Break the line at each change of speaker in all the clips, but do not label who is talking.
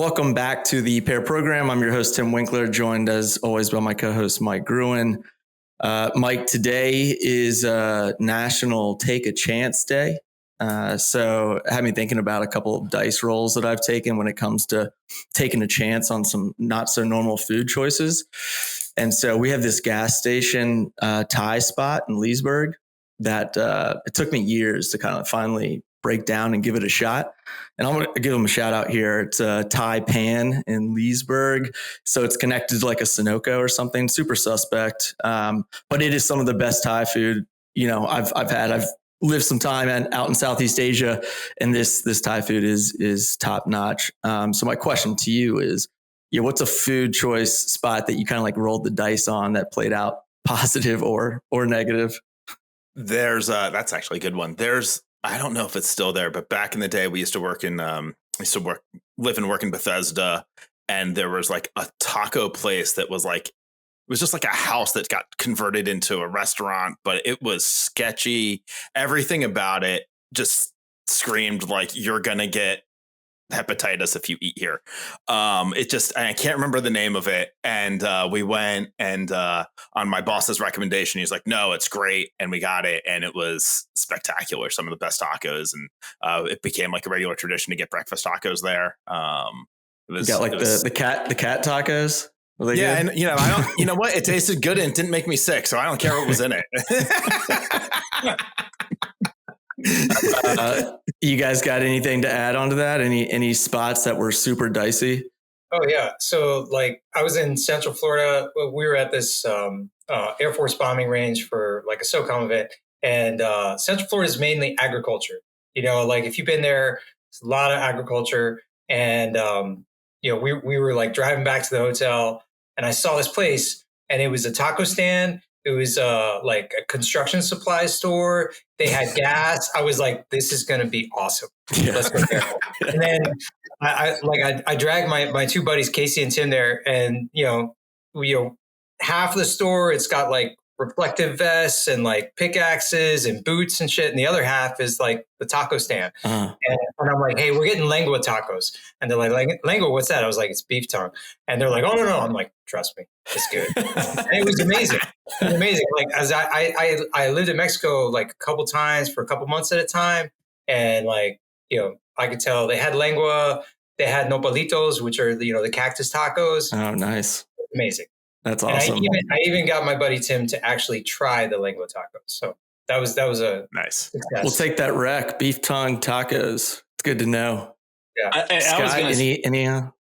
welcome back to the Pair Program. I'm your host, Tim Winkler, joined as always by my co-host, Mike Gruen. Mike, today is National Take a Chance Day. So it had me thinking about a couple of dice rolls that I've taken when it comes to taking a chance on some not so normal food choices. And so we have this gas station Thai spot in Leesburg that it took me years to kind of finally break down and give it a shot. And I'm going to give them a shout out here. It's a Thai Pan in Leesburg. So it's connected to like a Sunoco or something, super suspect. But it is some of the best Thai food, I've had. I've lived some time out in Southeast Asia, and this Thai food is top notch. So my question to you is, what's a food choice spot that you kind of like rolled the dice on that played out positive or negative?
That's actually a good one. I don't know if it's still there, but back in the day, we used to live and work in Bethesda, and there was like a taco place that was like, it was just like a house that got converted into a restaurant, but it was sketchy. Everything about it just screamed like you're going to get hepatitis if you eat here. I can't remember the name of it. And we went and on my boss's recommendation, he's like, no, it's great. And we got it. And it was spectacular. Some of the best tacos. And it became like a regular tradition to get breakfast tacos there.
The cat tacos.
Yeah. Good? And you know what? It tasted good and it didn't make me sick. So I don't care what was in it.
You guys got anything to add on to that? Any spots that were super dicey?
Oh yeah. So like I was in Central Florida. We were at this Air Force bombing range for like a SOCOM event, and Central Florida is mainly agriculture. Like if you've been there, it's a lot of agriculture. And we were like driving back to the hotel, and I saw this place, and it was a taco stand. It was like a construction supply store. They had gas. I was like, this is going to be awesome. Yeah. Let's go there. And then I dragged my two buddies, Casey and Tim, there. And, half of the store, it's got like reflective vests and like pickaxes and boots and shit. And the other half is like the taco stand. Uh-huh. And I'm like, hey, we're getting lengua tacos. And they're like, lengua, what's that? I was like, it's beef tongue. And they're like, oh, no. I'm like, trust me, it's good. And it was amazing. It was amazing. Like as I lived in Mexico like a couple times for a couple months at a time. And like, I could tell they had lengua, they had nopalitos, which are the cactus tacos.
Oh, nice.
Amazing.
That's awesome.
I even got my buddy Tim to actually try the lengua tacos. So that was a
nice
success.
We'll take that rec. Beef tongue tacos. It's good to know.
Yeah.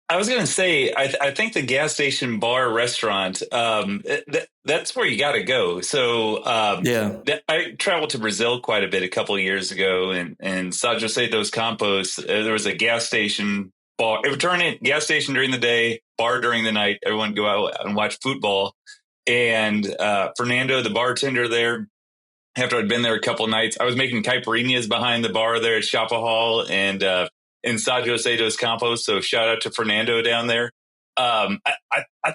I was going to say, I think the gas station bar restaurant, that's where you got to go. So I traveled to Brazil quite a bit a couple of years ago, and São José dos Campos, there was a gas station bar. It would turn in gas station during the day, bar during the night. Everyone would go out and watch football. And Fernando, the bartender there, after I'd been there a couple of nights, I was making caipirinhas behind the bar there at Chapa Hall and in São José dos Campos. So shout out to Fernando down there. I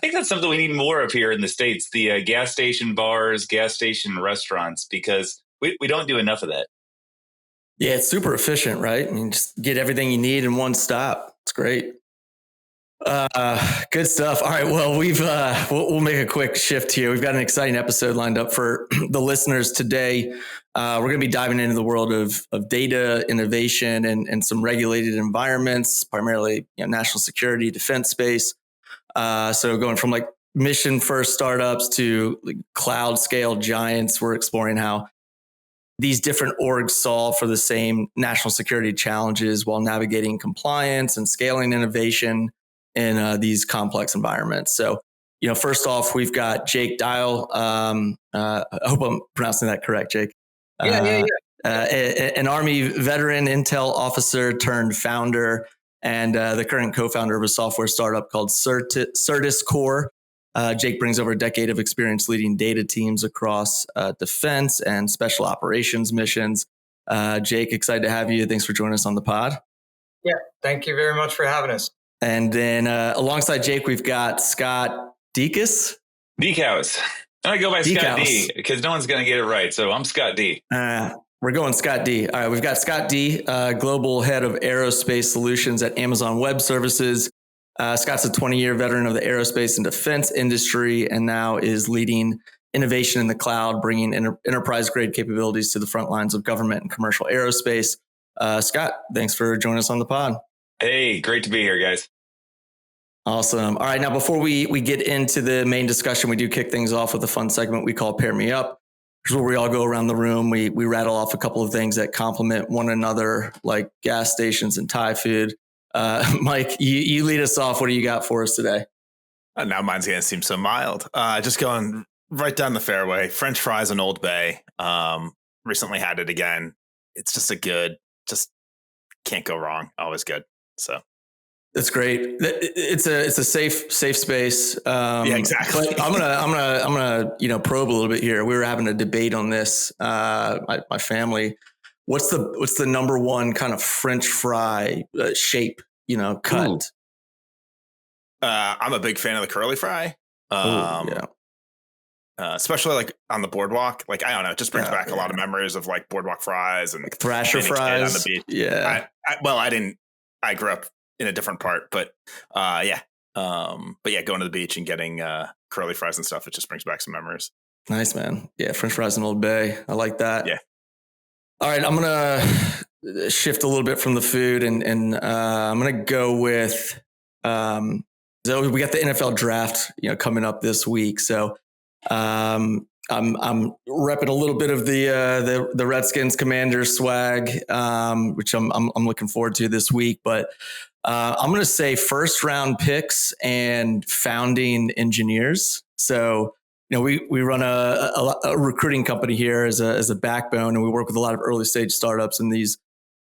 think that's something we need more of here in the States, the gas station bars, gas station restaurants, because we don't do enough of that.
Yeah, it's super efficient, right? I mean, just get everything you need in one stop. It's great. Good stuff. All right. Well, we'll make a quick shift here. We've got an exciting episode lined up for the listeners today. We're going to be diving into the world of data innovation and some regulated environments, primarily national security, defense space. So going from like mission first startups to like cloud scale giants, we're exploring how these different orgs solve for the same national security challenges while navigating compliance and scaling innovation in these complex environments. So, first off, we've got Jake Dyal. I hope I'm pronouncing that correct, Jake.
Yeah.
An Army veteran, Intel officer turned founder, and the current co-founder of a software startup called Certus Core. Jake brings over a decade of experience leading data teams across defense and special operations missions. Jake, excited to have you. Thanks for joining us on the pod.
Yeah, thank you very much for having us.
And then alongside Jake, we've got Scott Dieckhaus.
Dieckhaus. I go by Scott D because no one's going to get it right. So I'm Scott D.
We're going Scott D. All right, we've got Scott D, global head of aerospace solutions at Amazon Web Services. Scott's a 20-year veteran of the aerospace and defense industry, and now is leading innovation in the cloud, bringing enterprise-grade capabilities to the front lines of government and commercial aerospace. Scott, thanks for joining us on the pod.
Hey, great to be here, guys.
Awesome. All right, now before we get into the main discussion, we do kick things off with a fun segment we call Pair Me Up. This is where we all go around the room. We rattle off a couple of things that complement one another, like gas stations and Thai food. Mike, you lead us off. What do you got for us today?
Now mine's going to seem so mild. Just going right down the fairway. French fries and Old Bay. Recently had it again. It's just just can't go wrong. Always good. So
that's great. It's a safe space.
Yeah, exactly.
I'm gonna probe a little bit here. We were having a debate on this. My family. What's the number one kind of French fry shape? Cut.
Ooh. I'm a big fan of the curly fry.
Yeah.
Especially like on the boardwalk. Like, I don't know, it just brings back a lot of memories of like boardwalk fries and
like Thrasher fries
on the beach.
Yeah.
I grew up in a different part, but yeah. But yeah, going to the beach and getting curly fries and stuff, it just brings back some memories.
Nice, man. Yeah, French fries and Old Bay. I like that.
Yeah.
All right, I'm gonna shift a little bit from the food, and I'm gonna go with. So we got the NFL draft, coming up this week. So I'm repping a little bit of the Redskins Commanders swag, which I'm looking forward to this week. But I'm gonna say first round picks and founding engineers. So. We run a recruiting company here as a backbone, and we work with a lot of early stage startups in these,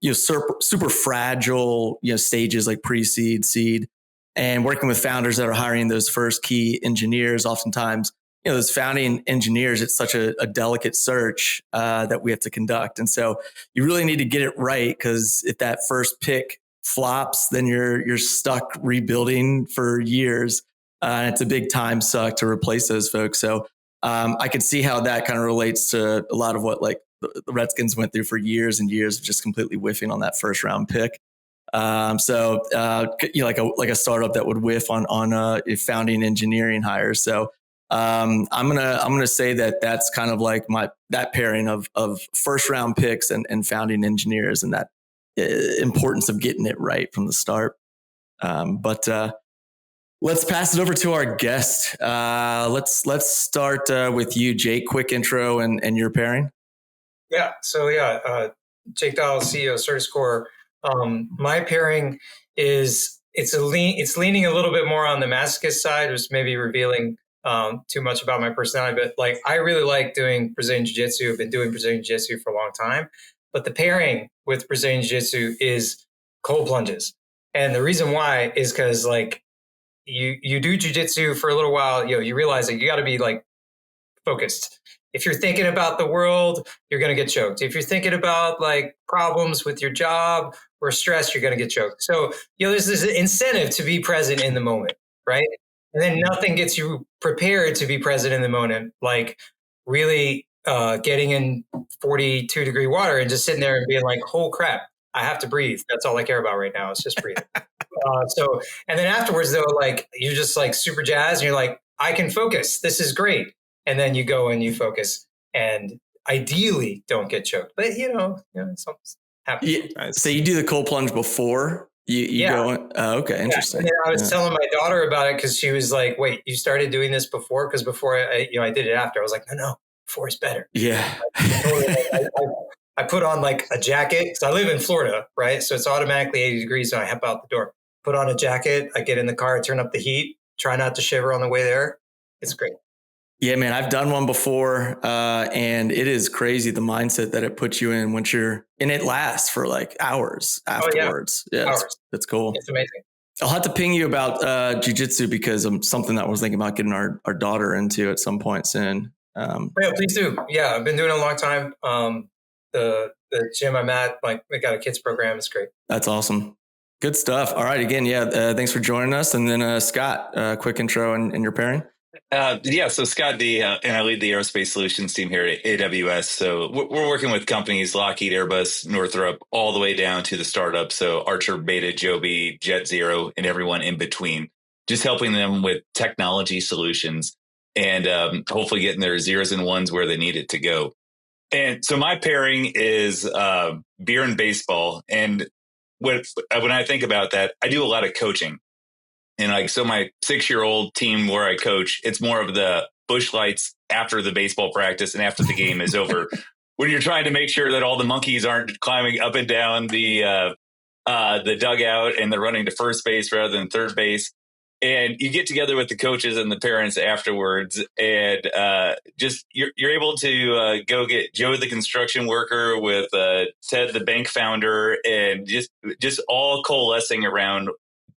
super fragile, stages like pre-seed, seed, and working with founders that are hiring those first key engineers. Oftentimes, those founding engineers, it's such a delicate search that we have to conduct. And so you really need to get it right, because if that first pick flops, then you're stuck rebuilding for years. It's a big time suck to replace those folks. So I could see how that kind of relates to a lot of what like the Redskins went through for years and years of just completely whiffing on that first round pick. Like a startup that would whiff on founding engineering hires. So I'm gonna say that's kind of like that pairing of first round picks and founding engineers, and that importance of getting it right from the start. Let's pass it over to our guest. Let's start with you, Jake. Quick intro and your pairing.
Yeah. So Jake Dyal, CEO of Certiscore. My pairing is it's leaning a little bit more on the masochist side, which maybe revealing too much about my personality. But like, I really like doing Brazilian Jiu-Jitsu. I've been doing Brazilian Jiu-Jitsu for a long time. But the pairing with Brazilian Jiu-Jitsu is cold plunges, and the reason why is because like. You do jujitsu for a little while, you realize that you got to be like focused. If you're thinking about the world, you're going to get choked. If you're thinking about like problems with your job or stress, you're going to get choked. So, there's this incentive to be present in the moment, right? And then nothing gets you prepared to be present in the moment, like really getting in 42-degree water and just sitting there and being like, oh crap, I have to breathe. That's all I care about right now. It's just breathing. And then afterwards though, like you're just like super jazzed and you're like, I can focus. This is great. And then you go and you focus and ideally don't get choked, but something's happening.
Yeah. So you do the cold plunge before you go. Okay. Interesting.
And then I was telling my daughter about it, cause she was like, wait, you started doing this before? Cause before I did it after. I was like, no, before is better.
Yeah.
I put on like a jacket because I live in Florida, right? So it's automatically 80 degrees when I hop out the door. Put on a jacket, I get in the car, turn up the heat, try not to shiver on the way there. It's great.
Yeah, man, I've done one before, and it is crazy the mindset that it puts you in once you're, and it lasts for like hours afterwards.
Oh, yeah, hours.
It's cool.
It's amazing.
I'll have to ping you about jiu-jitsu because I'm something that I was thinking about getting our daughter into at some point soon.
Yeah, please do. Yeah, I've been doing it a long time. The gym I'm at, like we got a kids program. It's great.
That's awesome. Good stuff. All right. Again, thanks for joining us. And then Scott, quick intro and your pairing.
So Scott D, and I lead the aerospace solutions team here at AWS. So we're working with companies, Lockheed, Airbus, Northrop, all the way down to the startups. So Archer, Beta, Joby, Jet Zero, and everyone in between, just helping them with technology solutions and hopefully getting their zeros and ones where they need it to go. And so my pairing is beer and baseball. And when I think about that, I do a lot of coaching. And so my 6-year-old team where I coach, it's more of the bush lights after the baseball practice and after the game is over, when you're trying to make sure that all the monkeys aren't climbing up and down the dugout and they're running to first base rather than third base. And you get together with the coaches and the parents afterwards, and just you're able to go get Joe the construction worker with Ted the bank founder, and just all coalescing around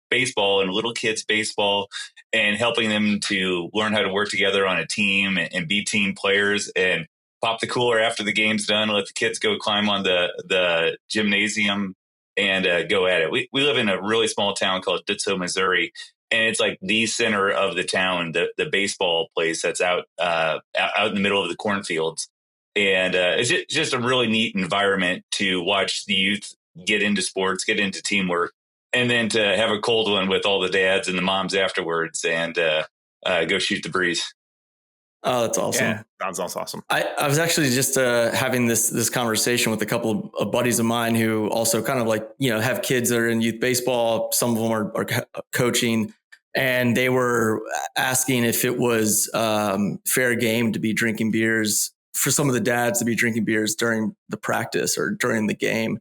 baseball and little kids baseball, and helping them to learn how to work together on a team and be team players, and pop the cooler after the game's done, let the kids go climb on the gymnasium and go at it. We live in a really small town called Dieckhaus, Missouri. And it's like the center of the town, the baseball place that's out in the middle of the cornfields. And it's just a really neat environment to watch the youth get into sports, get into teamwork, and then to have a cold one with all the dads and the moms afterwards and go shoot the breeze.
Oh, that's awesome.
Yeah, that sounds awesome.
I was actually just having this conversation with a couple of buddies of mine who also kind of like, have kids that are in youth baseball. Some of them are coaching, and they were asking if it was fair game to be drinking beers, for some of the dads to be drinking beers during the practice or during the game.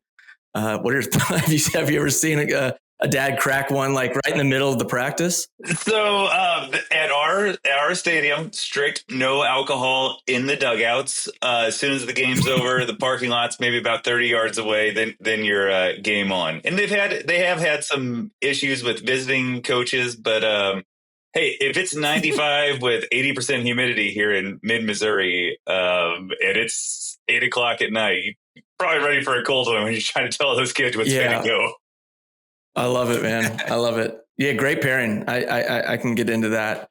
What are your thoughts? Have you ever seen a dad crack one like right in the middle of the practice?
So at our stadium, strict no alcohol in the dugouts. As soon as the game's over, the parking lot's maybe about 30 yards away. Then you're game on. And they have had some issues with visiting coaches, but hey, if it's 95 with 80% humidity here in mid Missouri, and it's 8:00 at night, you're probably ready for a cold one when you're trying to tell those kids what's going to go.
I love it, man. I love it. Yeah, great pairing. I can get into that.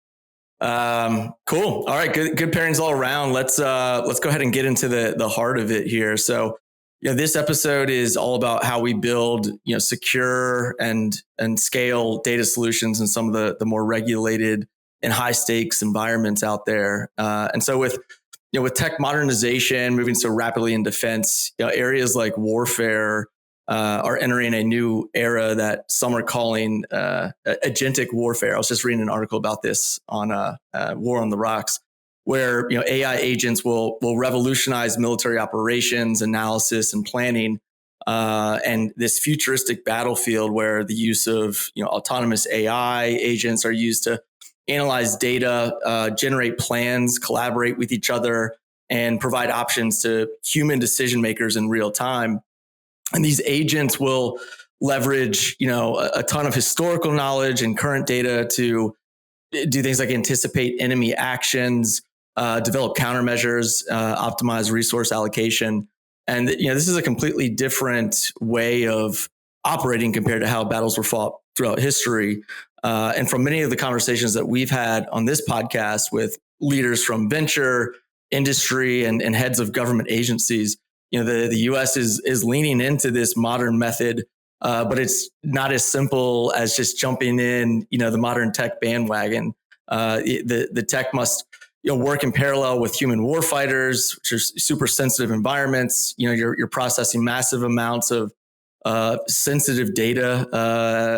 Cool. All right, good pairings all around. Let's go ahead and get into the heart of it here. So, this episode is all about how we build, secure and scale data solutions in some of the more regulated and high stakes environments out there. And so with tech modernization moving so rapidly in defense, areas like warfare are entering a new era that some are calling agentic warfare. I was just reading an article about this on War on the Rocks, where AI agents will revolutionize military operations, analysis, and planning, and this futuristic battlefield where the use of autonomous AI agents are used to analyze data, generate plans, collaborate with each other, and provide options to human decision makers in real time. And these agents will leverage, a ton of historical knowledge and current data to do things like anticipate enemy actions, develop countermeasures, optimize resource allocation. And, this is a completely different way of operating compared to how battles were fought throughout history. And from many of the conversations that we've had on this podcast with leaders from venture, industry, and heads of government agencies, the U.S. is leaning into this modern method, but it's not as simple as just jumping in, the modern tech bandwagon. The tech must work in parallel with human warfighters, which are super sensitive environments. You're processing massive amounts of sensitive data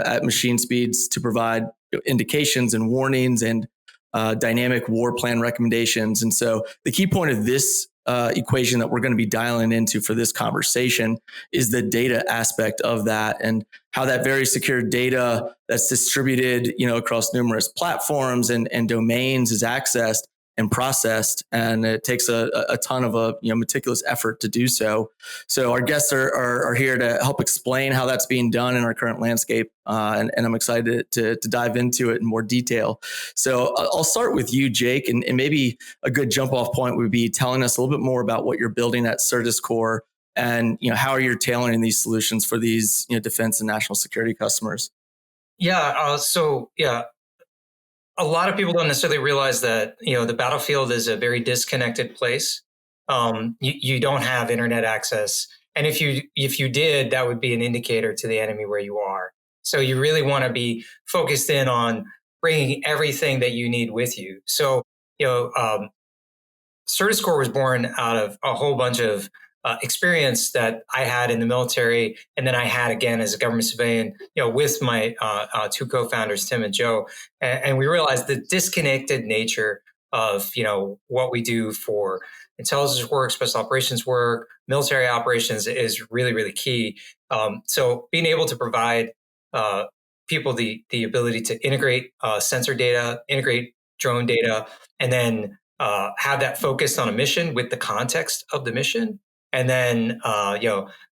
at machine speeds to provide indications and warnings and dynamic war plan recommendations. And so the key point of this equation that we're going to be dialing into for this conversation is the data aspect of that, and how that very secure data that's distributed, across numerous platforms and domains is accessed and processed. And it takes a ton of meticulous effort to do so. So our guests are here to help explain how that's being done in our current landscape. And I'm excited to dive into it in more detail. So I'll start with you, Jake, and maybe a good jump off point would be telling us a little bit more about what you're building at CertusCore, and how are you tailoring these solutions for these defense and national security customers.
a lot of people don't necessarily realize that, the battlefield is a very disconnected place. You don't have internet access. And if you did, that would be an indicator to the enemy where you are. So you really want to be focused in on bringing everything that you need with you. So, Certiscore was born out of a whole bunch of experience that I had in the military, and then I had again as a government civilian, with my two co-founders, Tim and Joe, and we realized the disconnected nature of what we do for intelligence work, special operations work, military operations is really, really key. So being able to provide people the ability to integrate sensor data, integrate drone data, and then have that focused on a mission with the context of the mission, and then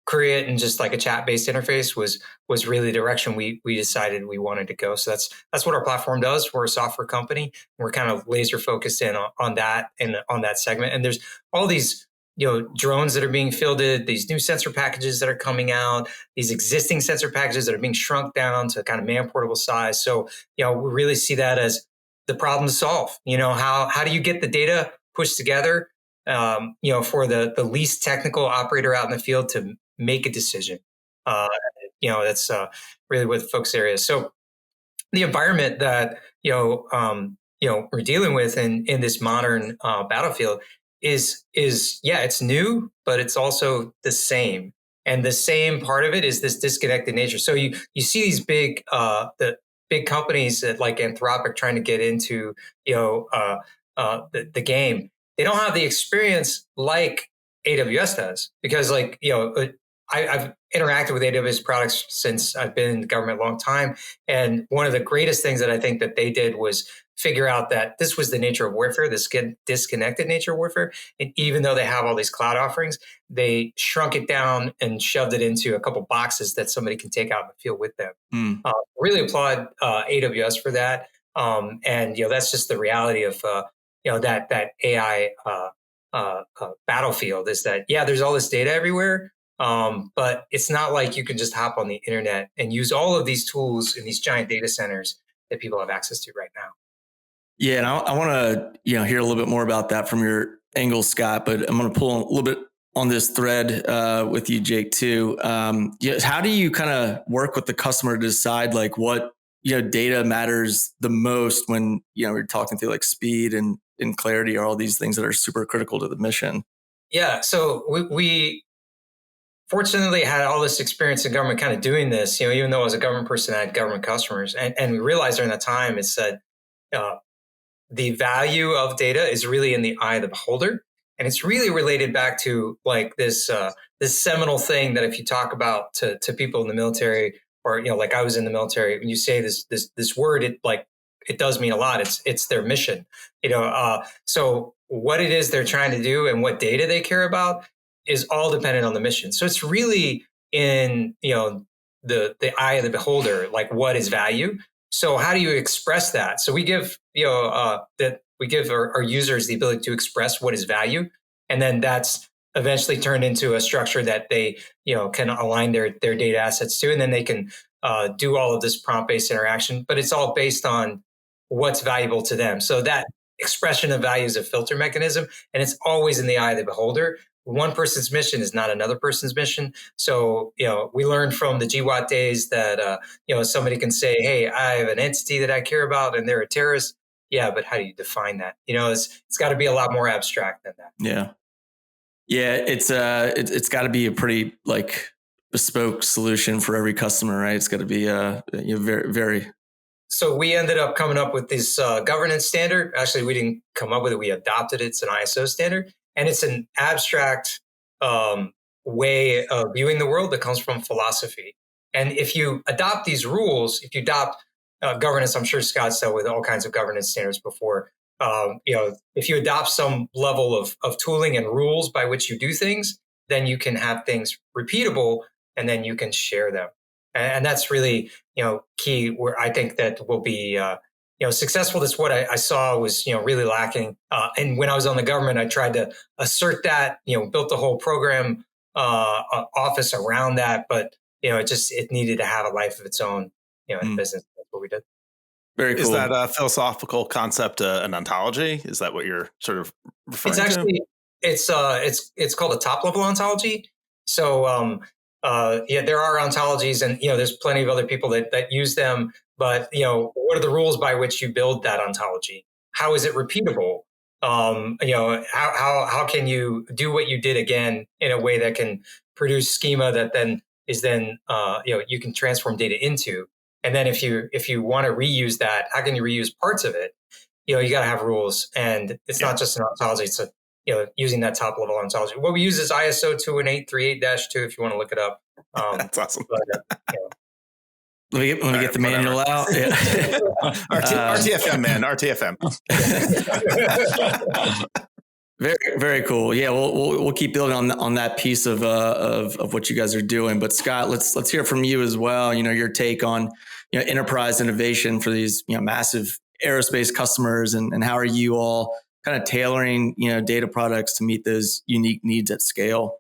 create in just like a chat-based interface was really the direction we decided we wanted to go. So that's what our platform does. We're a software company. We're kind of laser focused in on that and on that segment. And there's all these drones that are being fielded, these new sensor packages that are coming out, these existing sensor packages that are being shrunk down to kind of man-portable size. So we really see that as the problem to solve. How do you get the data pushed together, for the least technical operator out in the field to make a decision? That's really what the focus area is. So the environment that, we're dealing with in this modern battlefield is it's new, but it's also the same. And the same part of it is this disconnected nature. So you see these big, the big companies that like Anthropic trying to get into, the game. They don't have the experience like AWS does, because I've interacted with AWS products since I've been in the government a long time. And one of the greatest things that I think that they did was figure out that this was the nature of warfare, this disconnected nature of warfare. And even though they have all these cloud offerings, they shrunk it down and shoved it into a couple boxes that somebody can take out in the field with them. Really applaud AWS for that. And that's just the reality of that AI battlefield is that there's all this data everywhere. But it's not like you can just hop on the internet and use all of these tools in these giant data centers that people have access to right now.
Yeah, and I want to hear a little bit more about that from your angle, Scott. But I'm going to pull a little bit on this thread with you, Jake, too. How do you kind of work with the customer to decide like what data matters the most when you're talking through like speed and clarity are all these things that are super critical to the mission?
Yeah, so we fortunately had all this experience in government kind of doing this, even though I was a government person, I had government customers. And we realized during that time is that the value of data is really in the eye of the beholder. And it's really related back to like this seminal thing that if you talk about to people in the military, or, like I was in the military, when you say this word, it does mean a lot. It's their mission, so what it is they're trying to do and what data they care about is all dependent on the mission. So it's really in, the eye of the beholder, like what is value. So how do you express that? So we give, we give our users the ability to express what is value. And then that's eventually turned into a structure that they, can align their data assets to. And then they can do all of this prompt-based interaction, but it's all based on what's valuable to them. So that expression of value is a filter mechanism, and it's always in the eye of the beholder. One person's mission is not another person's mission. So, we learned from the GWAT days that, somebody can say, hey, I have an entity that I care about and they're a terrorist. Yeah, but how do you define that? It's got to be a lot more abstract than that.
Yeah. Yeah, it's got to be a pretty like bespoke solution for every customer, right? It's got to be very, very.
So we ended up coming up with this governance standard. Actually, we didn't come up with it. We adopted it. It's an ISO standard. And it's an abstract way of viewing the world that comes from philosophy. And if you adopt these rules, if you adopt governance, I'm sure Scott's dealt with all kinds of governance standards before. If you adopt some level of tooling and rules by which you do things, then you can have things repeatable and then you can share them. And that's really, key where I think that will be successful. That's what I saw was, really lacking. And when I was on the government, I tried to assert that, built the whole program office around that. But, it needed to have a life of its own, in business. That's what we did.
Very cool.
Is that a philosophical concept, an ontology? Is that what you're sort of referring
It's actually,
to?
it's called a top level ontology. So, there are ontologies, and there's plenty of other people that use them. But what are the rules by which you build that ontology? How is it repeatable? How can you do what you did again in a way that can produce schema that then is you can transform data into? And then if you want to reuse that, how can you reuse parts of it? You got to have rules, and it's not just an ontology. It's using that top level ontology. What we use is ISO 21838-2. If you want to look it up,
that's awesome.
But,
Let me get the manual out. Yeah.
RTFM, man, RTFM.
Very, very cool. Yeah, we'll keep building on that piece of what you guys are doing. But Scott, let's hear from you as well. Your take on enterprise innovation for these massive aerospace customers, and how are you all kind of tailoring data products to meet those unique needs at scale?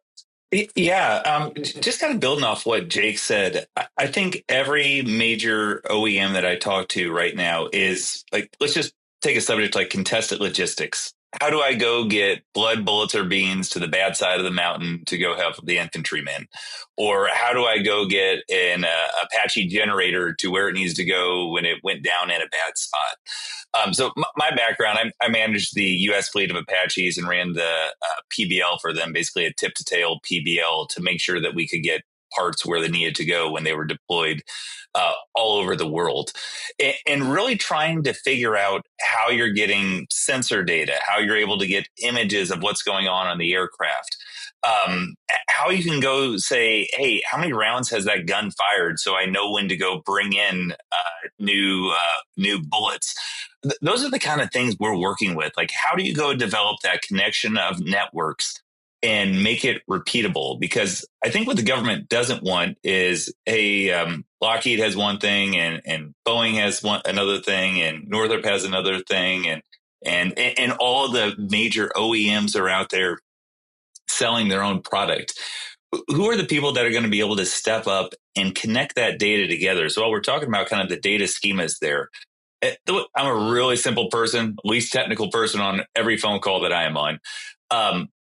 Yeah, just kind of building off what Jake said, I think every major OEM that I talk to right now is like, let's just take a subject like contested logistics. How do I go get blood, bullets, or beans to the bad side of the mountain to go help the infantrymen? Or how do I go get an Apache generator to where it needs to go when it went down in a bad spot? So my background, I managed the U.S. fleet of Apaches and ran the PBL for them, basically a tip-to-tail PBL, to make sure that we could get parts where they needed to go when they were deployed all over the world. And really trying to figure out how you're getting sensor data, how you're able to get images of what's going on the aircraft, how you can go say, hey, how many rounds has that gun fired, so I know when to go bring in new bullets. Those are the kind of things we're working with. Like, how do you go develop that connection of networks and make it repeatable? Because I think what the government doesn't want is, Lockheed has one thing, and Boeing has another thing, and Northrop has another thing, and all of the major OEMs are out there selling their own product. Who are the people that are going to be able to step up and connect that data together? So while we're talking about kind of the data schemas there, I'm a really simple person, least technical person on every phone call that I am on.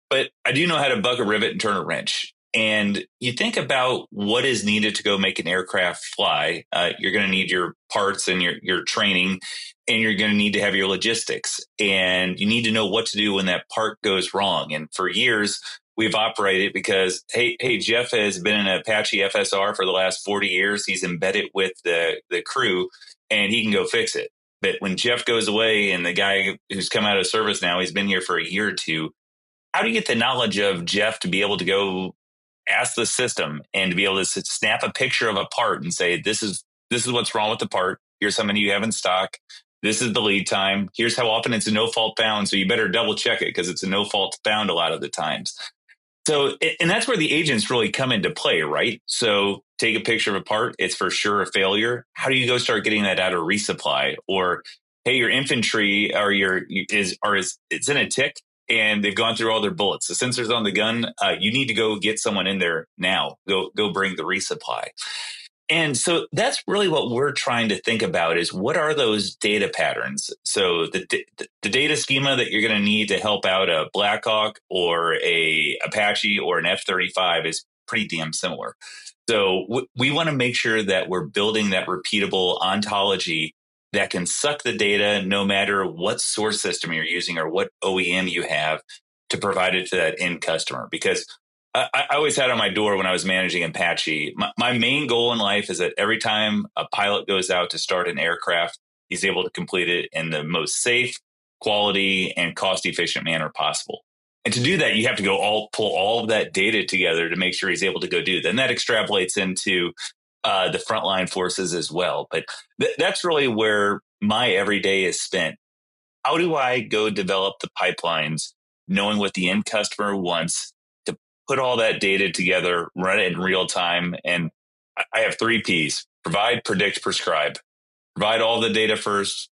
But I do know how to buck a rivet and turn a wrench. And you think about what is needed to go make an aircraft fly. You're going to need your parts and your training, and you're going to need to have your logistics. And you need to know what to do when that part goes wrong. And for years, we've operated because, hey, Jeff has been in an Apache FSR for the last 40 years. He's embedded with the crew, and he can go fix it. But when Jeff goes away, and the guy who's come out of service now, he's been here for a year or two, how do you get the knowledge of Jeff to be able to go ask the system and to be able to snap a picture of a part and say, this is what's wrong with the part. Here's how many you have in stock. This is the lead time. Here's how often it's a no fault found. So you better double check it, because it's a no fault found a lot of the times. So, and that's where the agents really come into play, right? So take a picture of a part. It's for sure a failure. How do you go start getting that out of resupply? Or, hey, your infantry it's in a tick, and they've gone through all their bullets. The sensor's on the gun. You need to go get someone in there now. Go bring the resupply. And so that's really what we're trying to think about, is what are those data patterns? So the data schema that you're going to need to help out a Blackhawk or a Apache or an F-35 is pretty damn similar. So we want to make sure that we're building that repeatable ontology that can suck the data no matter what source system you're using or what OEM you have, to provide it to that end customer. Because I always had on my door when I was managing Apache, my main goal in life is that every time a pilot goes out to start an aircraft, he's able to complete it in the most safe, quality, and cost-efficient manner possible. And to do that, you have to pull all of that data together to make sure he's able to go do that. And that extrapolates into the frontline forces as well. But that's really where my everyday is spent. How do I go develop the pipelines, knowing what the end customer wants, to put all that data together, run it in real time? And I have 3 Ps: provide, predict, prescribe. Provide all the data first,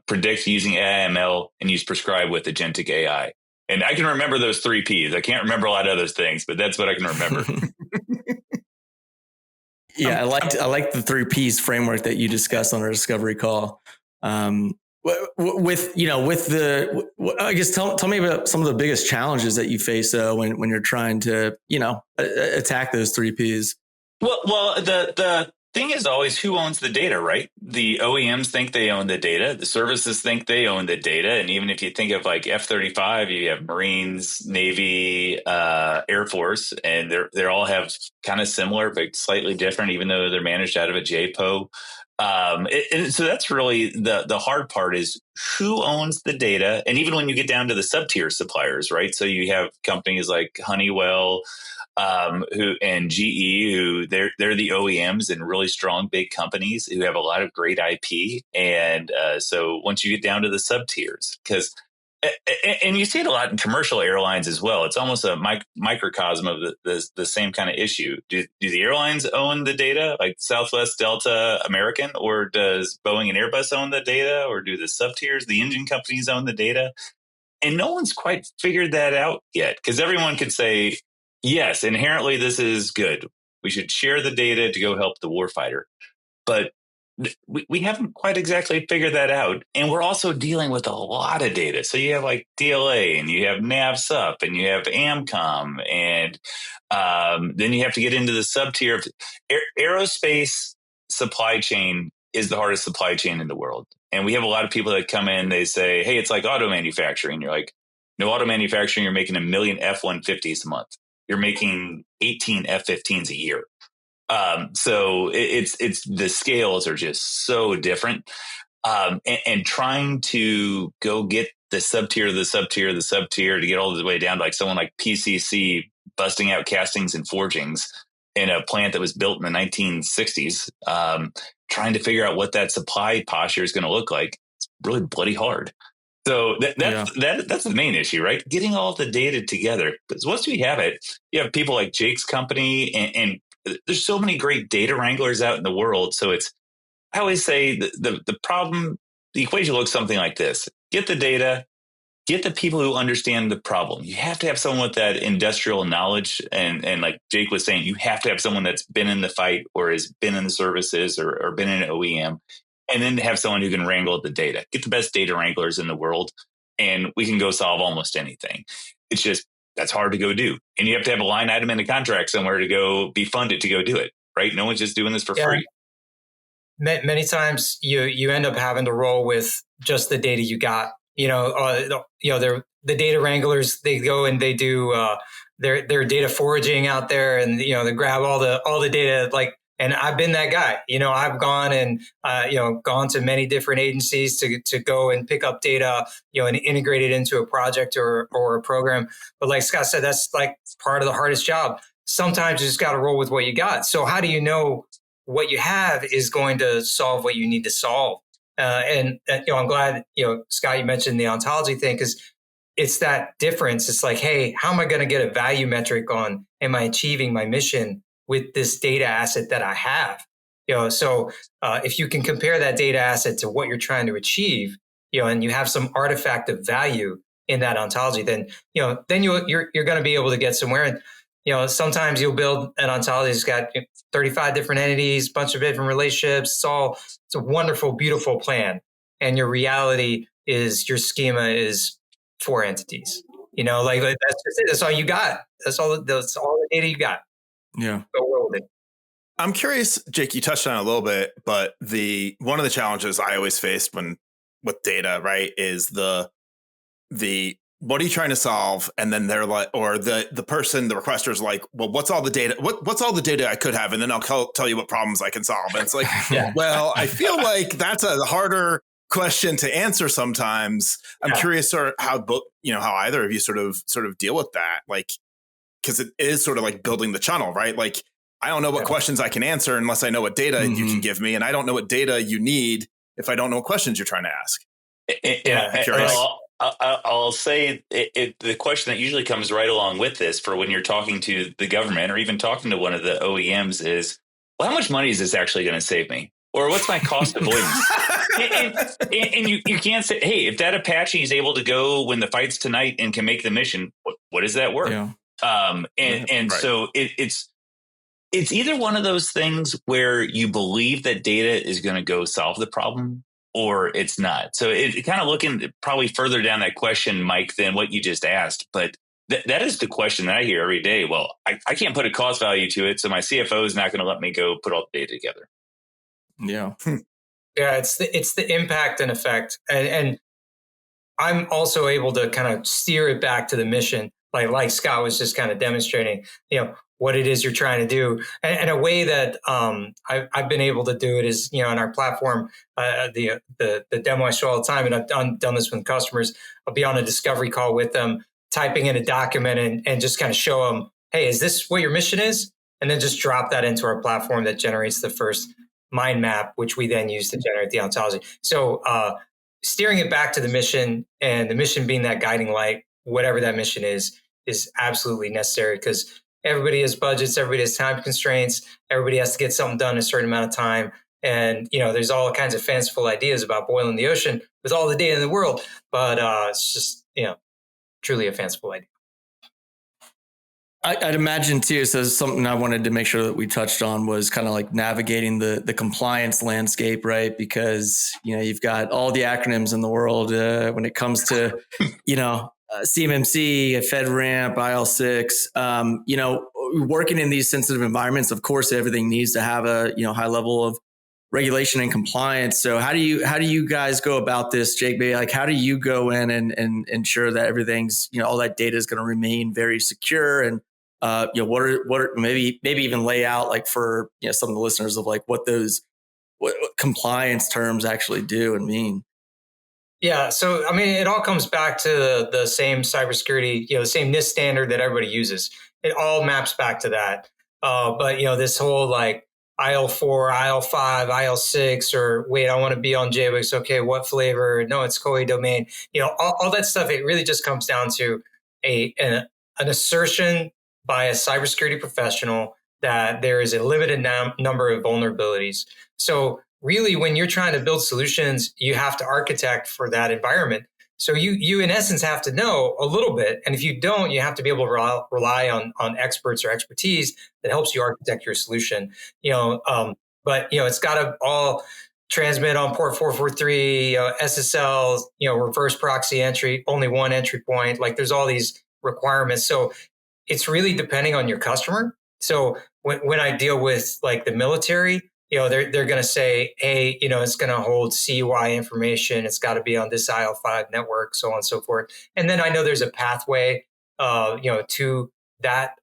predict using AI/ML, and use prescribe with agentic AI. And I can remember those 3 Ps. I can't remember a lot of those things, but that's what I can remember.
Yeah, I like the 3 Ps framework that you discussed on our discovery call. With the, I guess tell me about some of the biggest challenges that you face when you're trying to attack those 3 Ps.
Well, the thing is always who owns the data, right? The OEMs think they own the data. The services think they own the data. And even if you think of like F-35, you have Marines, Navy, Air Force, and they all have kind of similar, but slightly different, even though they're managed out of a JPO. And so that's really the hard part is who owns the data. And even when you get down to the sub-tier suppliers, right? So you have companies like Honeywell, who and GE, who they're the OEMs and really strong big companies who have a lot of great IP. And so once you get down to the sub tiers, because and you see it a lot in commercial airlines as well. It's almost a microcosm of the same kind of issue. Do the airlines own the data, like Southwest, Delta, American, or does Boeing and Airbus own the data, or do the sub tiers, the engine companies own the data? And no one's quite figured that out yet, because everyone could say, yes, inherently this is good. We should share the data to go help the warfighter. But we haven't quite exactly figured that out. And we're also dealing with a lot of data. So you have like DLA, and you have NavSup, and you have AMCOM, and then you have to get into the sub-tier of aerospace supply chain is the hardest supply chain in the world. And we have a lot of people that come in, they say, hey, it's like auto manufacturing. You're like, no, auto manufacturing, you're making 1 million F-150s a month. You're making 18 F-15s a year. So it's the scales are just so different. And trying to go get the sub-tier to get all the way down to like someone like PCC busting out castings and forgings in a plant that was built in the 1960s, trying to figure out what that supply posture is going to look like. It's really bloody hard. So that's the main issue, right? Getting all the data together. Because once we have it, you have people like Jake's company, and there's so many great data wranglers out in the world. So I always say the problem, the equation looks something like this. Get the data, get the people who understand the problem. You have to have someone with that industrial knowledge. And like Jake was saying, you have to have someone that's been in the fight or has been in the services or been in an OEM. And then have someone who can wrangle the data. Get the best data wranglers in the world, and we can go solve almost anything. It's just, that's hard to go do. And you have to have a line item in a contract somewhere to go be funded to go do it, right? No one's just doing this for free.
Many times you end up having to roll with just the data you got. The data wranglers, they go and they do their data foraging out there, and they grab all the data, like. And I've been that guy. I've gone and gone to many different agencies to go and pick up data, and integrate it into a project or a program. But like Scott said, that's like part of the hardest job. Sometimes you just got to roll with what you got. So how do you know what you have is going to solve what you need to solve? I'm glad Scott, you mentioned the ontology thing, because it's that difference. It's like, hey, how am I going to get a value metric on? Am I achieving my mission with this data asset that I have? So if you can compare that data asset to what you're trying to achieve, and you have some artifact of value in that ontology, then you're going to be able to get somewhere. And sometimes you'll build an ontology that's got 35 different entities, bunch of different relationships. It's a wonderful, beautiful plan, and your reality is your schema is 4 entities. Like that's just it. That's all you got. That's all the data you got.
Yeah.
I'm curious, Jake, you touched on it a little bit, but one of the challenges I always faced with data, right, is the what are you trying to solve? And then they're like, or the requester's like, well, what's all the data? What's all the data I could have? And then I'll tell you what problems I can solve. And it's like, well, I feel like that's a harder question to answer sometimes. I'm curious how either of you sort of deal with that, like, because it is sort of like building the channel, right? Like, I don't know what questions I can answer unless I know what data you can give me. And I don't know what data you need if I don't know what questions you're trying to ask.
I'll say the question that usually comes right along with this for when you're talking to the government or even talking to one of the OEMs is, well, how much money is this actually going to save me? Or what's my cost avoidance? and you can't say, hey, if that Apache is able to go when the fight's tonight and can make the mission, what is that worth?
Yeah.
So it's It's either one of those things where you believe that data is going to go solve the problem, or it's not. So it kind of looking probably further down that question, Mike, than what you just asked. But that is the question that I hear every day. Well, I can't put a cost value to it, so my CFO is not going to let me go put all the data together.
Yeah.
Yeah, it's the impact and effect. And I'm also able to kind of steer it back to the mission, like Scott was just kind of demonstrating, what it is you're trying to do. And a way that I've been able to do it is, in our platform, the demo I show all the time, and I've done this with customers. I'll be on a discovery call with them, typing in a document and just kind of show them, hey, is this what your mission is? And then just drop that into our platform that generates the first mind map, which we then use to generate the ontology. So steering it back to the mission, and the mission being that guiding light, whatever that mission is absolutely necessary, because everybody has budgets, everybody has time constraints, everybody has to get something done in a certain amount of time. And, there's all kinds of fanciful ideas about boiling the ocean with all the data in the world, but it's just, truly a fanciful idea.
I'd imagine too. So something I wanted to make sure that we touched on was kind of like navigating the compliance landscape, right? Because, you've got all the acronyms in the world when it comes to, CMMC, FedRAMP, IL6, working in these sensitive environments. Of course, everything needs to have a, high level of regulation and compliance. So how do you guys go about this, Jake? Like, how do you go in and ensure that everything's, all that data is going to remain very secure? And, what are maybe even lay out like for, some of the listeners of like what compliance terms actually do and mean?
Yeah. So, it all comes back to the same cybersecurity, the same NIST standard that everybody uses. It all maps back to that. But, this whole like IL4, IL5, IL6, or wait, I want to be on JWICS. Okay, what flavor? No, it's COE domain. All that stuff. It really just comes down to an assertion by a cybersecurity professional that there is a limited number of vulnerabilities. So really, when you're trying to build solutions, you have to architect for that environment. So you in essence have to know a little bit. And if you don't, you have to be able to rely on experts or expertise that helps you architect your solution. But it's got to all transmit on port 443, SSL, reverse proxy entry, only one entry point. Like there's all these requirements. So it's really depending on your customer. So when I deal with like the military, they're going to say, hey, it's going to hold CUI information. It's got to be on this IL5 network, so on and so forth. And then I know there's a pathway, to that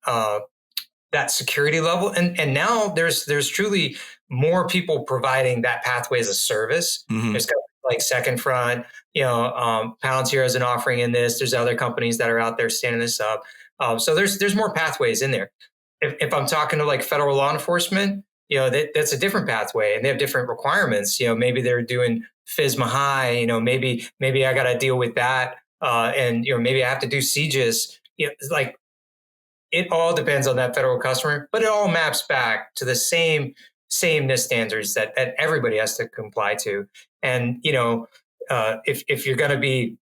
that security level. And now there's truly more people providing that pathway as a service. Mm-hmm. There's like Second Front, Palantir has an offering in this. There's other companies that are out there standing this up. So there's more pathways in there. If I'm talking to like federal law enforcement, that's a different pathway, and they have different requirements. Maybe they're doing FISMA high. Maybe I got to deal with that, and maybe I have to do CGIS. Like it all depends on that federal customer, but it all maps back to the same NIST standards that everybody has to comply to. And if you're going to be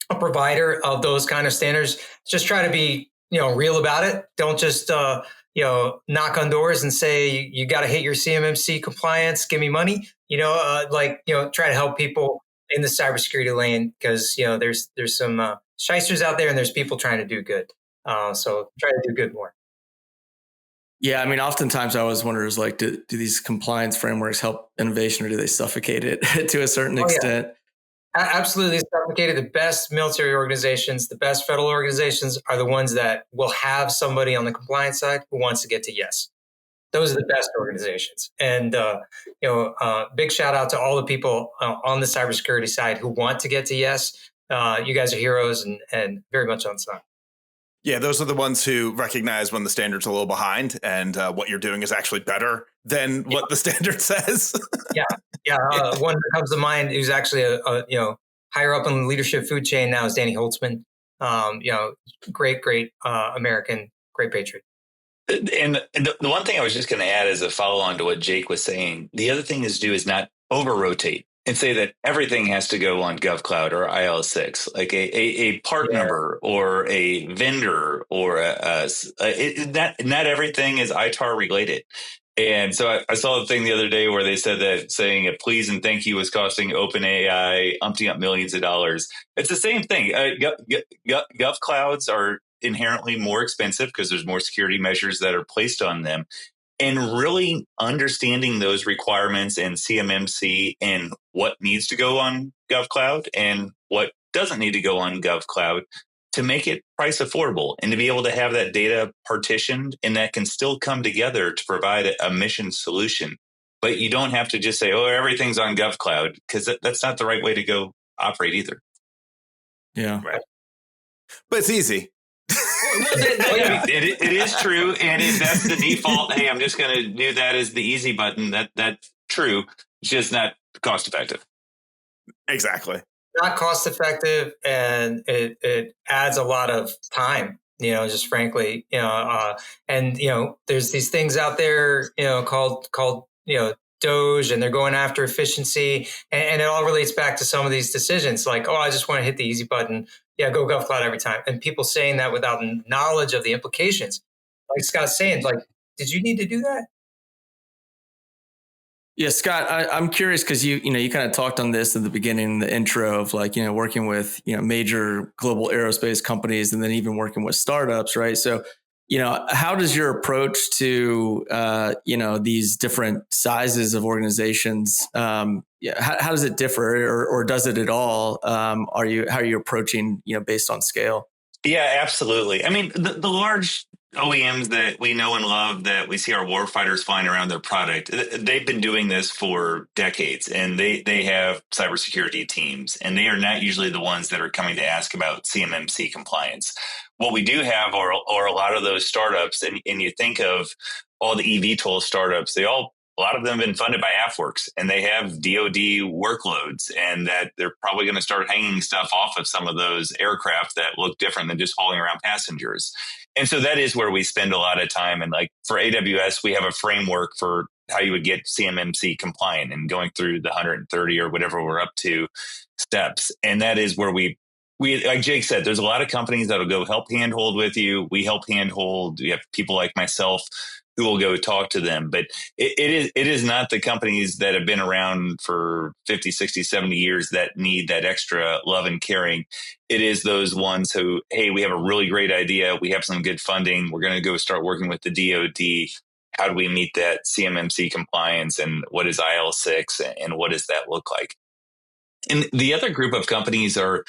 a provider of those kind of standards, just try to be real about it. Don't just knock on doors and say you got to hit your CMMC compliance, give me money. Try to help people in the cybersecurity lane, because there's some shysters out there, and there's people trying to do good. So try to do good more.
Yeah, oftentimes I always wonder is like, do these compliance frameworks help innovation, or do they suffocate it to a certain extent?
Yeah. Absolutely suffocated. The best military organizations, the best federal organizations are the ones that will have somebody on the compliance side who wants to get to yes. Those are the best organizations. And, big shout out to all the people on the cybersecurity side who want to get to yes. You guys are heroes and very much on time.
Yeah, those are the ones who recognize when the standard's a little behind and what you're doing is actually better than what the standard says.
Yeah. One that comes to mind who's actually a higher up in the leadership food chain now is Danny Holtzman. Great American, great patriot.
And the one thing I was just going to add as a follow on to what Jake was saying, the other thing is not over rotate. and say that everything has to go on GovCloud or IL6, like a part number or a vendor or not everything is ITAR related. And so I saw the thing the other day where they said that saying a please and thank you was costing OpenAI umpteen up millions of dollars. It's the same thing. GovClouds are inherently more expensive because there's more security measures that are placed on them. And really understanding those requirements and CMMC and what needs to go on GovCloud and what doesn't need to go on GovCloud to make it price affordable and to be able to have that data partitioned and that can still come together to provide a mission solution. But you don't have to just say, oh, everything's on GovCloud, because that's not the right way to go operate either.
Yeah.
Right. But it's easy.
It is true, and if that's the default, hey, I'm just going to do that as the easy button. That's true. It's just not cost effective.
Exactly.
Not cost effective, and it adds a lot of time. Just frankly, and there's these things out there, called Doge, and they're going after efficiency, and it all relates back to some of these decisions. Like, I just want to hit the easy button. Yeah, go GovCloud every time. And people saying that without knowledge of the implications. Like Scott's saying, like, did you need to do that?
Yeah, Scott, I'm curious because you kind of talked on this in the beginning, the intro of like, working with, major global aerospace companies and then even working with startups, right? So, how does your approach to, these different sizes of organizations, how does it differ or does it at all? How are you approaching, based on scale?
Yeah, absolutely. I mean, the large OEMs that we know and love, that we see our warfighters flying around their product, they've been doing this for decades, and they have cybersecurity teams, and they are not usually the ones that are coming to ask about CMMC compliance. What we do have are a lot of those startups, and you think of all the eVTOL startups, a lot of them have been funded by AFWorks, and they have DoD workloads, and that they're probably going to start hanging stuff off of some of those aircraft that look different than just hauling around passengers. And so that is where we spend a lot of time. And like for AWS, we have a framework for how you would get CMMC compliant and going through the 130 or whatever we're up to steps. And that is where we like Jake said, there's a lot of companies that'll go help handhold with you. We help handhold. You have people like myself who will go talk to them. But it is not the companies that have been around for 50, 60, 70 years that need that extra love and caring. It is those ones who, hey, we have a really great idea. We have some good funding. We're going to go start working with the DoD. How do we meet that CMMC compliance? And what is IL6? And what does that look like? And the other group of companies are,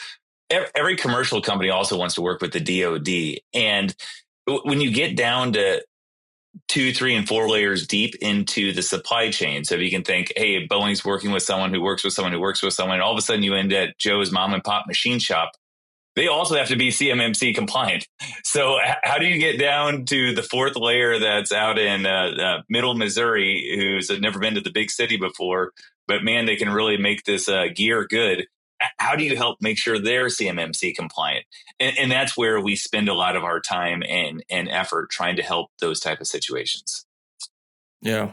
every commercial company also wants to work with the DoD. And when you get down to 2, 3, and 4 layers deep into the supply chain. So if you can think, hey, Boeing's working with someone who works with someone who works with someone, and all of a sudden you end at Joe's mom and pop machine shop, they also have to be CMMC compliant. So how do you get down to the 4th layer that's out in middle Missouri, who's never been to the big city before, but man, they can really make this gear good? How do you help make sure they're CMMC compliant? And that's where we spend a lot of our time and effort trying to help those type of situations.
Yeah.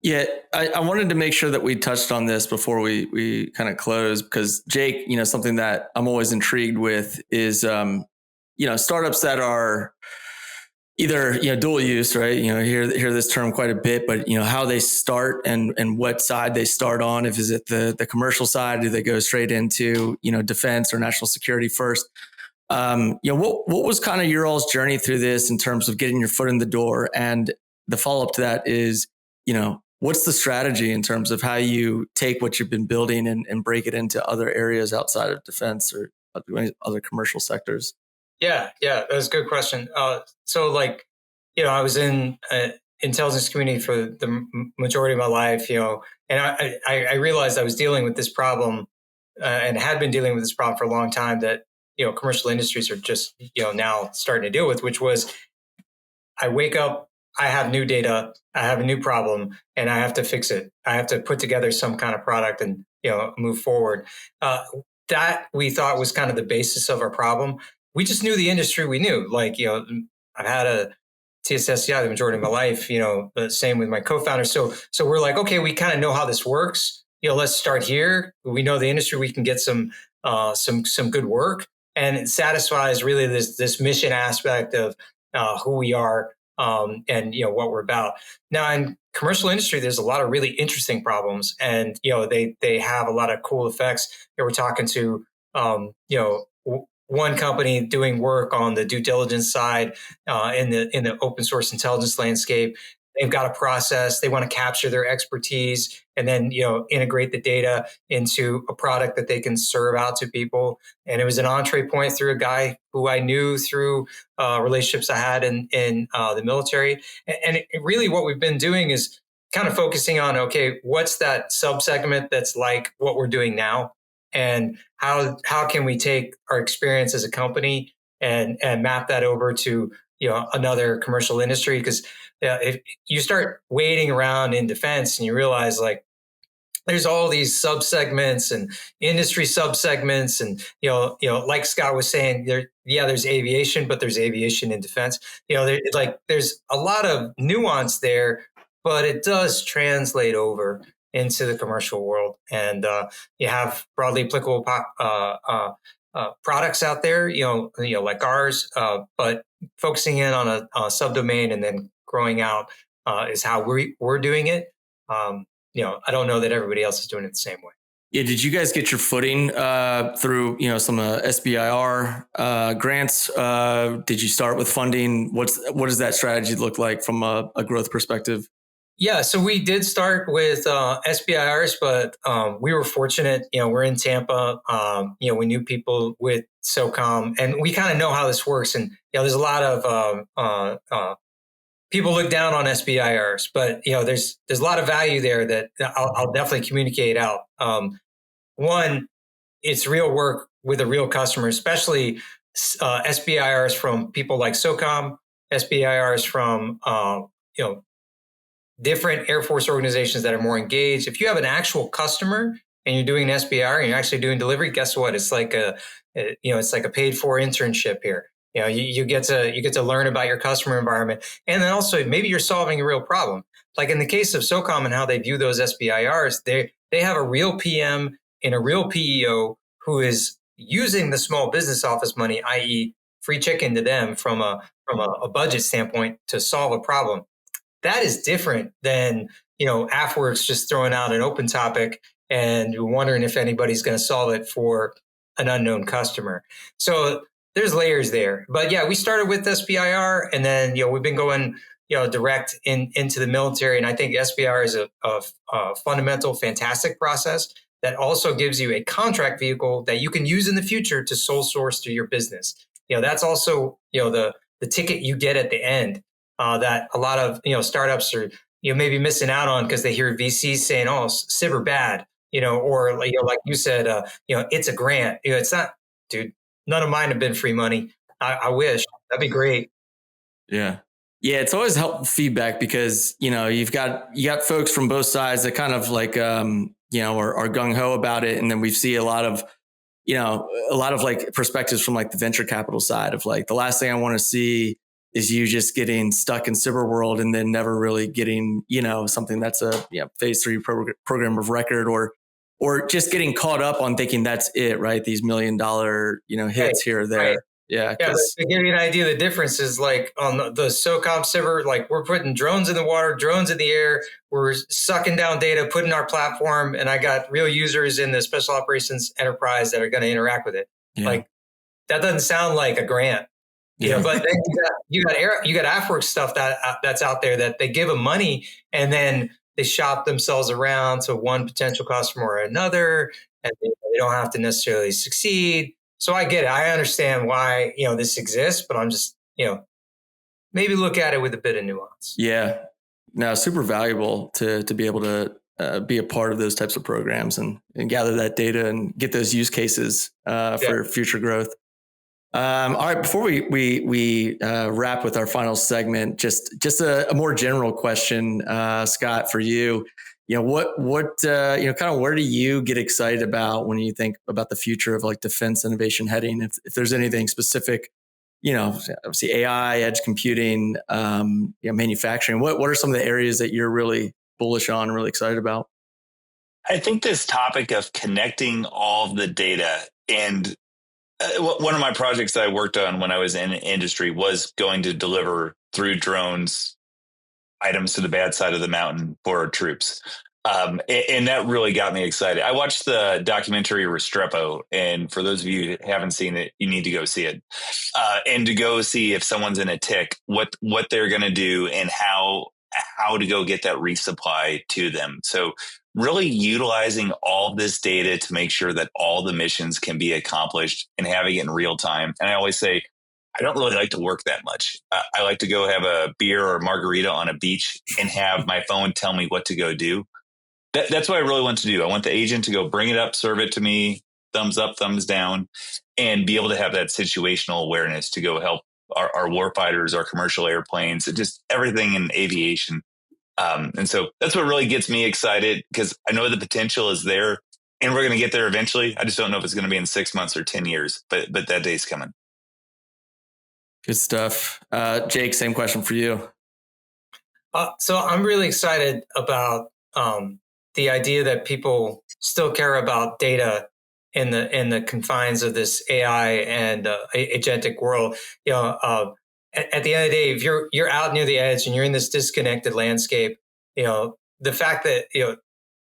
Yeah. I wanted to make sure that we touched on this before we kind of close, because Jake, something that I'm always intrigued with is, startups that are either, dual use, right? Hear this term quite a bit, but how they start and what side they start on. If is it the commercial side, do they go straight into, defense or national security first? What was kind of your all's journey through this in terms of getting your foot in the door? And the follow-up to that is, what's the strategy in terms of how you take what you've been building and break it into other areas outside of defense or other commercial sectors?
Yeah, that was a good question. So I was in intelligence community for the majority of my life, and I realized I was dealing with this problem and had been dealing with this problem for a long time that, commercial industries are just, now starting to deal with, which was I wake up, I have new data, I have a new problem, and I have to fix it. I have to put together some kind of product and, move forward. That we thought was kind of the basis of our problem. We just knew the industry. We knew, I've had a TSSCI the majority of my life, the same with my co-founder. So we're like, okay, we kind of know how this works. let's start here. We know the industry, we can get some good work, and it satisfies really this mission aspect of who we are, and what we're about. Now, in commercial industry, there's a lot of really interesting problems, and they have a lot of cool effects. We're talking to one company doing work on the due diligence side in the open source intelligence landscape. They've got a process. They want to capture their expertise and then, integrate the data into a product that they can serve out to people. And it was an entree point through a guy who I knew through relationships I had in the military. And really what we've been doing is kind of focusing on, okay, what's that subsegment that's like what we're doing now? And how can we take our experience as a company and map that over to another commercial industry? Because if you start wading around in defense and you realize like there's all these subsegments and industry subsegments, and like Scott was saying, there's aviation, but there's aviation in defense. There's a lot of nuance there, but it does translate over into the commercial world, and you have broadly applicable products out there, like ours, but focusing in on a subdomain and then growing out is how we're doing it. I don't know that everybody else is doing it the same way.
Yeah. Did you guys get your footing through, some SBIR grants? Did you start with funding? What does that strategy look like from a growth perspective?
Yeah, so we did start with SBIRs, but we were fortunate. We're in Tampa. We knew people with SOCOM, and we kind of know how this works. And there's a lot of people look down on SBIRs, but there's a lot of value there that I'll definitely communicate out. One, it's real work with a real customer, especially SBIRs from people like SOCOM, SBIRs from different Air Force organizations that are more engaged. If you have an actual customer and you're doing an SBIR and you're actually doing delivery, guess what? It's like a paid for internship here. You get to learn about your customer environment, and then also maybe you're solving a real problem. Like in the case of SOCOM and how they view those SBIRs, they have a real PM and a real PEO who is using the small business office money, i.e., free chicken to them from a budget standpoint to solve a problem. That is different than, AFWorks just throwing out an open topic and wondering if anybody's going to solve it for an unknown customer. So there's layers there. But yeah, we started with SBIR, and then, we've been going, direct into the military. And I think SBIR is a fundamental, fantastic process that also gives you a contract vehicle that you can use in the future to sole source to your business. That's also, the ticket you get at the end. That a lot of startups are maybe missing out on because they hear VCs saying, "Oh, SIB are bad," or like you said, it's a grant. It's not, dude. None of mine have been free money. I wish. That'd be great.
Yeah, it's always helpful feedback because you got folks from both sides that kind of like are gung ho about it, and then we see a lot of like perspectives from like the venture capital side of like the last thing I want to see is you just getting stuck in cyber world and then never really getting, something that's a phase 3 program of record, or just getting caught up on thinking that's it, right? These $1 million, hits here or there. Right. Yeah.
To give you an idea, the difference is like on the SOCOM cyber, like we're putting drones in the water, drones in the air. We're sucking down data, putting our platform, and I got real users in the special operations enterprise that are going to interact with it. Yeah. Like that doesn't sound like a grant. But then you got AFWorks stuff that's out there that they give them money and then they shop themselves around to one potential customer or another, and they don't have to necessarily succeed. So I get it. I understand why this exists, but I'm just maybe look at it with a bit of nuance.
Yeah, no, super valuable to be able to be a part of those types of programs and gather that data and get those use cases for future growth. All right, before we wrap with our final segment, just a more general question, Scott, for you. What kind of where do you get excited about when you think about the future of like defense innovation heading? If there's anything specific, obviously AI, edge computing, manufacturing. What are some of the areas that you're really bullish on, really excited about?
I think this topic of connecting all of the data, and one of my projects that I worked on when I was in industry was going to deliver through drones items to the bad side of the mountain for our troops. And that really got me excited. I watched the documentary Restrepo, and for those of you who haven't seen it, you need to go see it. And to go see if someone's in a tick, what they're going to do and how to go get that resupply to them. So really utilizing all this data to make sure that all the missions can be accomplished and having it in real time. And I always say, I don't really like to work that much. I like to go have a beer or a margarita on a beach and have my phone tell me what to go do. That's what I really want to do. I want the agent to go bring it up, serve it to me, thumbs up, thumbs down, and be able to have that situational awareness to go help our warfighters, our commercial airplanes, and just everything in aviation. And so that's what really gets me excited, because I know the potential is there and we're going to get there eventually. I just don't know if it's going to be in 6 months or 10 years, but that day's coming.
Good stuff. Jake, same question for you.
So I'm really excited about the idea that people still care about data in the confines of this AI and agentic world. You know, at the end of the day, if you're out near the edge and you're in this disconnected landscape, you know, the fact that, you know,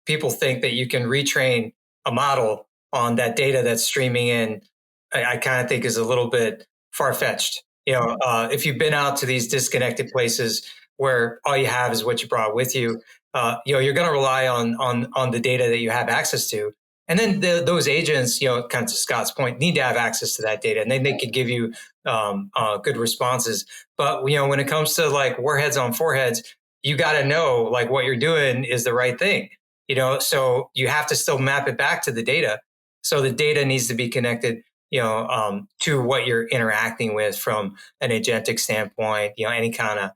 people think that you can retrain a model on that data that's streaming in, I kind of think is a little bit far-fetched. You know, if you've been out to these disconnected places where all you have is what you brought with you, you know, you're going to rely on the data that you have access to. And then those agents, you know, kind of to Scott's point, need to have access to that data, and then they could give you good responses. But, you know, when it comes to like warheads on foreheads, you got to know like what you're doing is the right thing, you know, so you have to still map it back to the data. So the data needs to be connected, you know, to what you're interacting with from an agentic standpoint, you know, any kind of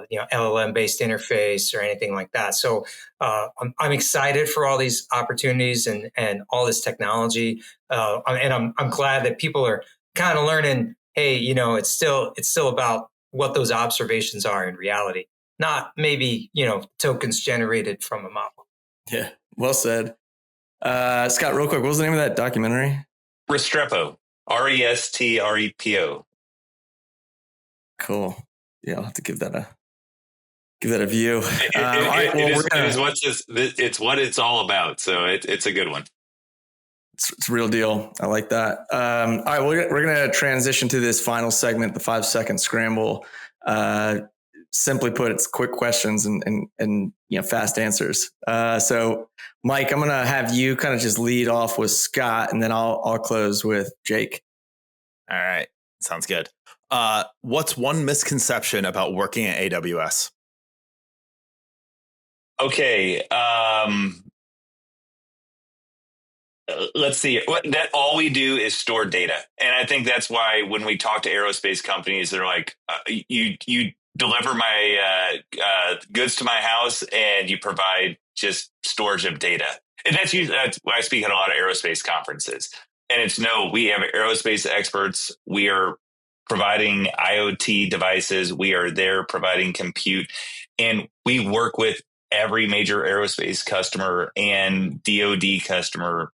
you know, LLM-based interface or anything like that. So I'm excited for all these opportunities and all this technology, and I'm glad that people are kind of learning. Hey, you know, it's still about what those observations are in reality, not maybe, you know, tokens generated from a model.
Yeah, well said. Scott, real quick, what was the name of that documentary?
Restrepo, Restrepo.
Cool. Yeah, I'll have to give that a view.
It's what it's all about. So it's a good one.
It's a real deal. I like that. All right, we're going to transition to this final segment, the 5-second scramble. Simply put, it's quick questions and you know, fast answers. So, Mike, I'm going to have you kind of just lead off with Scott, and then I'll close with Jake.
All right, sounds good. What's one misconception about working at AWS?
Okay. Let's see. That all we do is store data. And I think that's why when we talk to aerospace companies, they're like, you deliver my goods to my house and you provide just storage of data. And that's why I speak at a lot of aerospace conferences. And it's no, we have aerospace experts. We are providing IoT devices. We are there providing compute. And we work with every major aerospace customer and DoD customer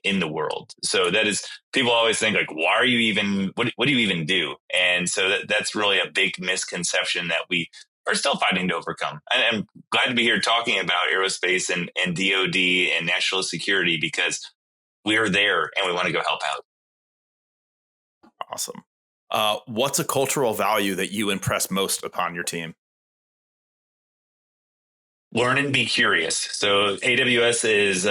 in the world. So that is, people always think like, why are you even, what do you even do? And so that's really a big misconception that we are still fighting to overcome. And I'm glad to be here talking about aerospace and DoD and national security, because we're there and we want to go help out.
Awesome. What's a cultural value that you impress most upon your team?
Learn and be curious. So AWS is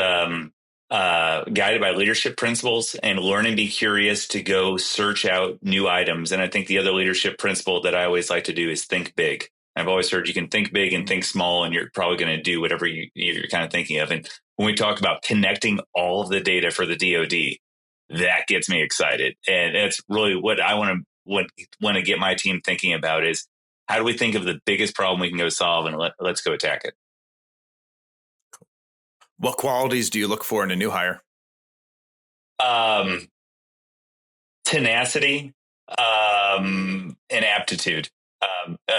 guided by leadership principles, and learn and be curious to go search out new items. And I think the other leadership principle that I always like to do is think big. I've always heard you can think big and think small, and you're probably going to do whatever you're kind of thinking of. And when we talk about connecting all of the data for the DoD, that gets me excited. And that's really what I want to get my team thinking about is, how do we think of the biggest problem we can go solve, and let's go attack it.
What qualities do you look for in a new hire?
Tenacity and aptitude.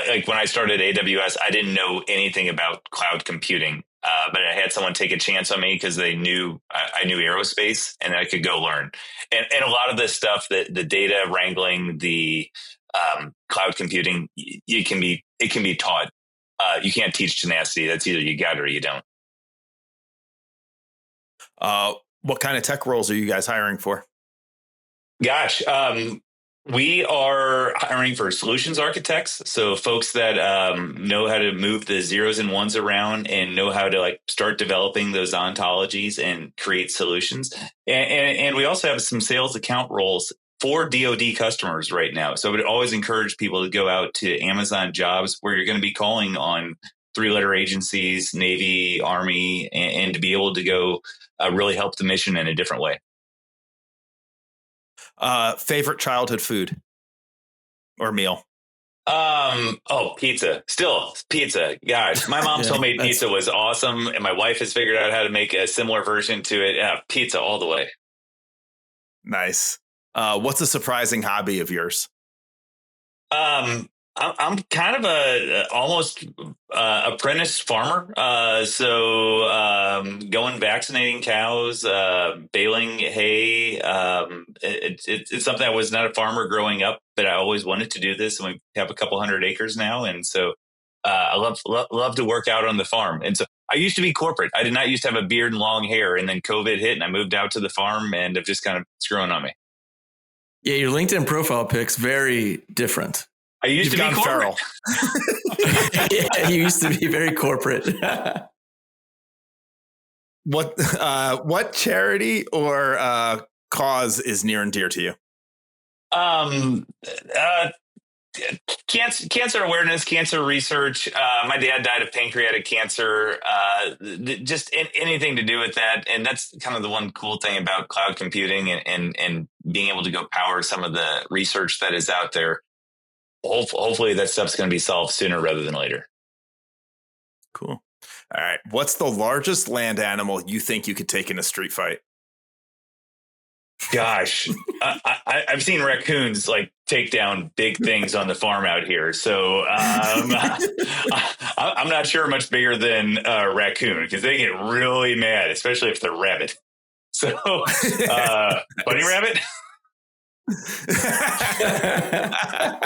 Like when I started AWS, I didn't know anything about cloud computing. but I had someone take a chance on me because they knew I knew aerospace and I could go learn. And a lot of this stuff, the data wrangling, the cloud computing, it can be taught. You can't teach tenacity. That's either you got it or you don't.
What kind of tech roles are you guys hiring for?
Gosh, we are hiring for solutions architects. So folks that know how to move the zeros and ones around and know how to like start developing those ontologies and create solutions. And we also have some sales account roles for DoD customers right now. So I would always encourage people to go out to Amazon Jobs where you're going to be calling on 3-letter agencies, Navy, Army, and to be able to go really help the mission in a different way.
Favorite childhood food or meal?
Pizza. Still pizza. Gosh, my mom's homemade pizza was awesome, and my wife has figured out how to make a similar version to it. Yeah, pizza all the way.
Nice. What's a surprising hobby of yours?
I'm kind of a almost apprentice farmer. So going vaccinating cows, baling hay. It's something. I was not a farmer growing up, but I always wanted to do this. And we have a couple hundred acres now, and so I love to work out on the farm. And so I used to be corporate. I did not used to have a beard and long hair, and then COVID hit, and I moved out to the farm, and have just kind of screwing on me.
Yeah, your LinkedIn profile pic's very different.
I used to be corporate.
Yeah, you used to be very corporate.
What charity or cause is near and dear to you?
Cancer awareness, cancer research. My dad died of pancreatic cancer. Just anything to do with that, and that's kind of the one cool thing about cloud computing and being able to go power some of the research that is out there. Hopefully that stuff's going to be solved sooner rather than later.
Cool. All right. What's the largest land animal you think you could take in a street fight?
Gosh, I've seen raccoons like take down big things on the farm out here. So I'm not sure much bigger than a raccoon because they get really mad, especially if they're rabbit. So bunny rabbit.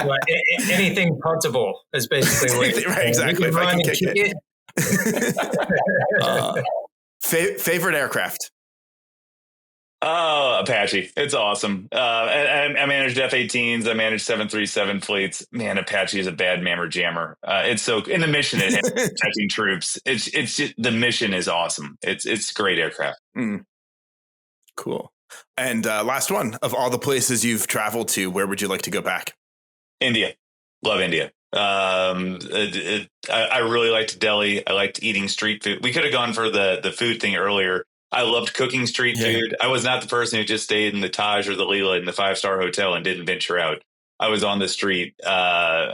Well, anything puntable is basically what
right, exactly. If I can kick it. Favorite aircraft?
Oh, Apache. It's awesome. I managed F-18s. I managed 737 fleets. Man, Apache is a bad mammer jammer. It's so in the mission it has protecting troops. It's just, the mission is awesome. It's great aircraft.
Cool. And last one, of all the places you've traveled to, where would you like to go back?
India. Love India. I really liked Delhi. I liked eating street food. We could have gone for the food thing earlier. I loved cooking street food. I was not the person who just stayed in the Taj or the Leela in the 5-star hotel and didn't venture out. I was on the street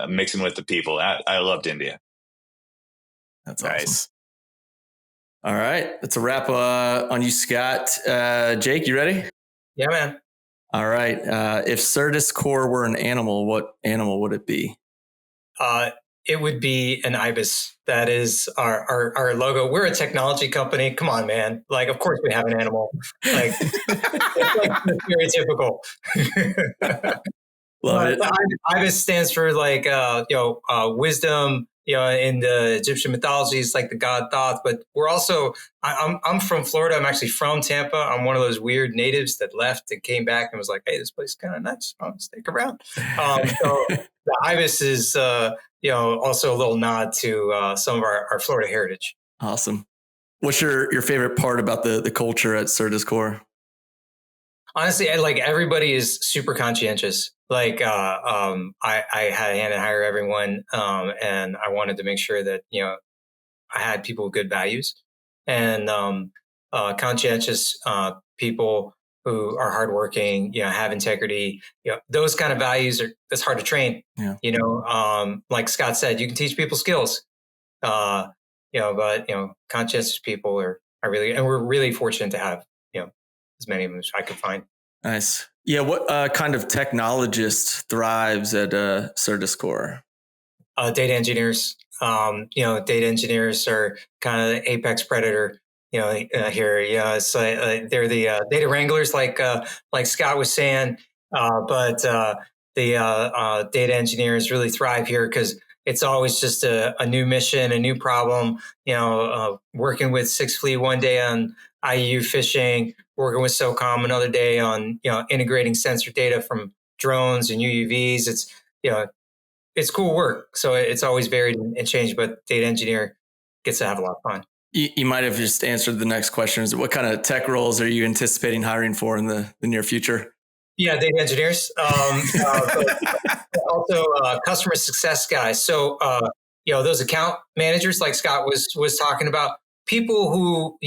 mixing with the people. I loved India.
That's nice. Awesome. All right. That's a wrap on you, Scott. Jake, you ready?
Yeah, man.
All right. If Certus Core were an animal, what animal would it be?
It would be an ibis. That is our logo. We're a technology company. Come on, man. Like, of course we have an animal. Like, it's like stereotypical.
Love it.
Ibis stands for like, wisdom. In the Egyptian mythology, it's like the god Thoth. But we're also, I'm from Florida. I'm actually from Tampa. I'm one of those weird natives that left and came back and was like, hey, this place is kind of nice. I'll stick around. So the ibis is, also a little nod to some of our Florida heritage.
Awesome. What's your favorite part about the culture at Certus Core?
Honestly, everybody is super conscientious. I had a hand in hire everyone, and I wanted to make sure that I had people with good values and conscientious people who are hardworking, have integrity. Those kind of values that's hard to train.
Yeah.
Like Scott said, you can teach people skills, but conscientious people are really, and we're really fortunate to have as many of them as I could find.
Nice. Yeah. What kind of technologist thrives at Certus Core?
Data engineers. Data engineers are kind of the apex predator. Here, it's they're the data wranglers, like Scott was saying. But the data engineers really thrive here because it's always just a new mission, a new problem. Working with Sixth Fleet one day on IU fishing, working with SOCOM another day on integrating sensor data from drones and UUVs. It's cool work. So it's always varied and changed, but data engineer gets to have a lot of fun.
You might have just answered the next question. Is what kind of tech roles are you anticipating hiring for in the near future?
Yeah, data engineers, but also customer success guys. So, those account managers like Scott was talking about, people who,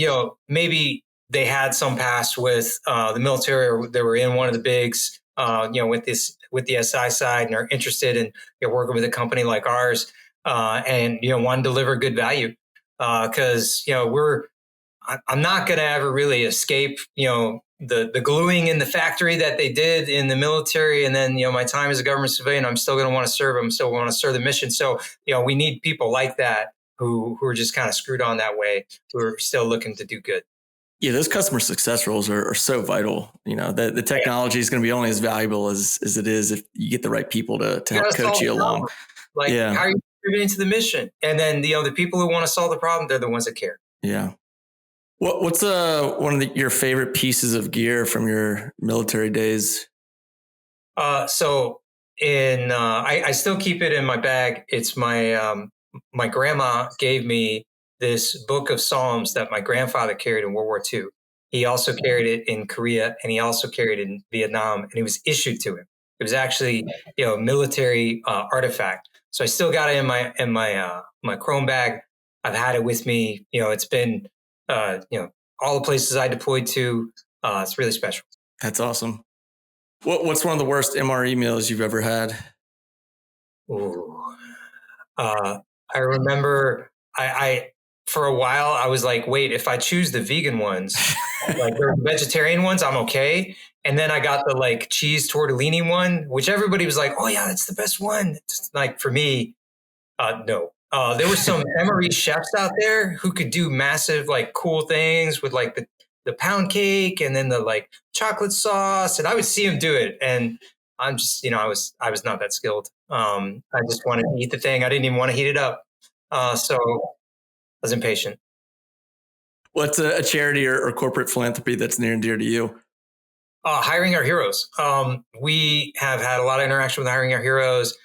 maybe they had some past with the military, or they were in one of the bigs, with the SI side, and are interested in working with a company like ours, and want to deliver good value. Because I'm not going to ever really escape the gluing in the factory that they did in the military, and then my time as a government civilian, I'm still going to want to serve. I'm still want to serve the mission. So we need people like that who are just kind of screwed on that way, who are still looking to do good.
Yeah, those customer success roles are so vital. The technology is going to be only as valuable as it is if you get the right people to help coach you along.
How are you contributing to the mission? And then the people who want to solve the problem, they're the ones that care.
Yeah. What's one of your favorite pieces of gear from your military days?
I still keep it in my bag. It's my grandma gave me this book of Psalms that my grandfather carried in World War II. He also carried it in Korea, and he also carried it in Vietnam, and it was issued to him. It was actually, a military artifact. So I still got it in my Chrome bag. I've had it with me. It's been, all the places I deployed to. It's really special.
That's awesome. What's one of the worst MRE meals you've ever had?
Ooh. I remember I for a while I was like, wait, if I choose the vegan ones, like the vegetarian ones, I'm okay. And then I got the cheese tortellini one, which everybody was like, oh yeah, that's the best one. Just for me, no. There were some MRE chefs out there who could do massive, cool things with the pound cake and then the chocolate sauce. And I would see them do it. And I'm just, I was not that skilled. I just wanted to eat the thing. I didn't even want to heat it up. So I was impatient.
What's a charity or corporate philanthropy that's near and dear to you?
Hiring our heroes. We have had a lot of interaction with Hiring Our Heroes.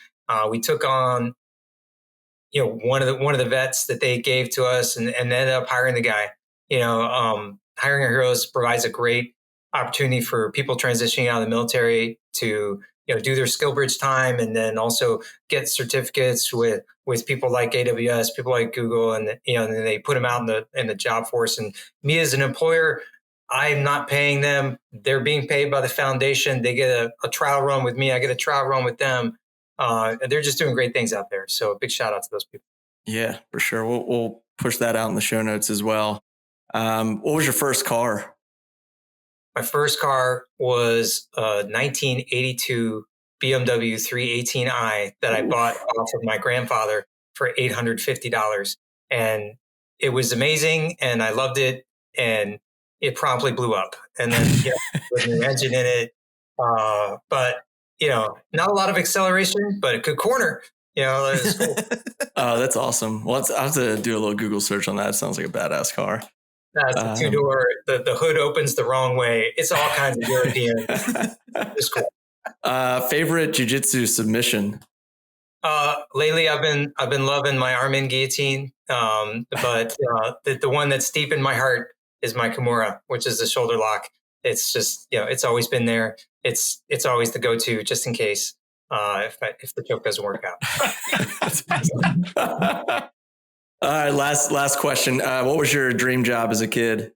We took on, one of the vets that they gave to us, and ended up hiring the guy. Hiring Our Heroes provides a great opportunity for people transitioning out of the military to do their skill bridge time, and then also get certificates with people like AWS, people like Google, and and then they put them out in the job force. And me as an employer, I'm not paying them; they're being paid by the foundation. They get a trial run with me. I get a trial run with them. They're just doing great things out there. So a big shout out to those people.
Yeah, for sure. We'll push that out in the show notes as well. What was your first car?
My first car was a 1982 BMW 318i that I bought off of my grandfather for $850. And it was amazing, and I loved it, and it promptly blew up. And then with an engine in it. But, not a lot of acceleration, but it could corner. It was cool.
Oh, that's awesome. Well, I'll have to do a little Google search on that. It sounds like a badass car.
That's a two-door. The hood opens the wrong way. It's all kinds of European. It's cool.
Favorite jiu-jitsu submission?
Lately, I've been loving my arm-in guillotine. But the one that's deep in my heart is my Kimura, which is the shoulder lock. It's just it's always been there. It's always the go-to, just in case if the choke doesn't work out.
All right, last question. What was your dream job as a kid?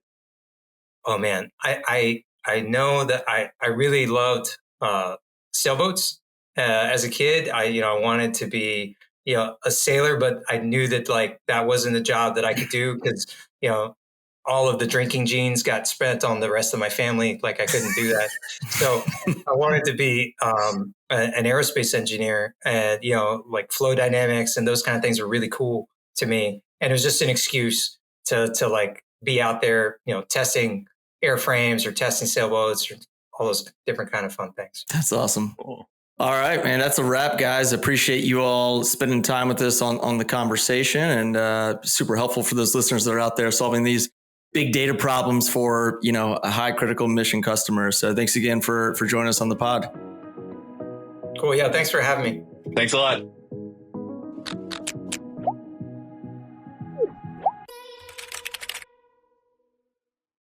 Oh man, I know that I really loved sailboats as a kid. I wanted to be a sailor, but I knew that that wasn't a job that I could do because all of the drinking genes got spent on the rest of my family. Like I couldn't do that. So I wanted to be an aerospace engineer, and, like flow dynamics and those kind of things were really cool to me. And it was just an excuse to like be out there, testing airframes or testing sailboats or all those different kind of fun things.
That's awesome. Cool. All right, man. That's a wrap, guys. Appreciate you all spending time with us on the conversation, and super helpful for those listeners that are out there solving these big data problems for, a high critical mission customer. So thanks again for joining us on the pod.
Cool. Yeah. Thanks for having me.
Thanks a lot.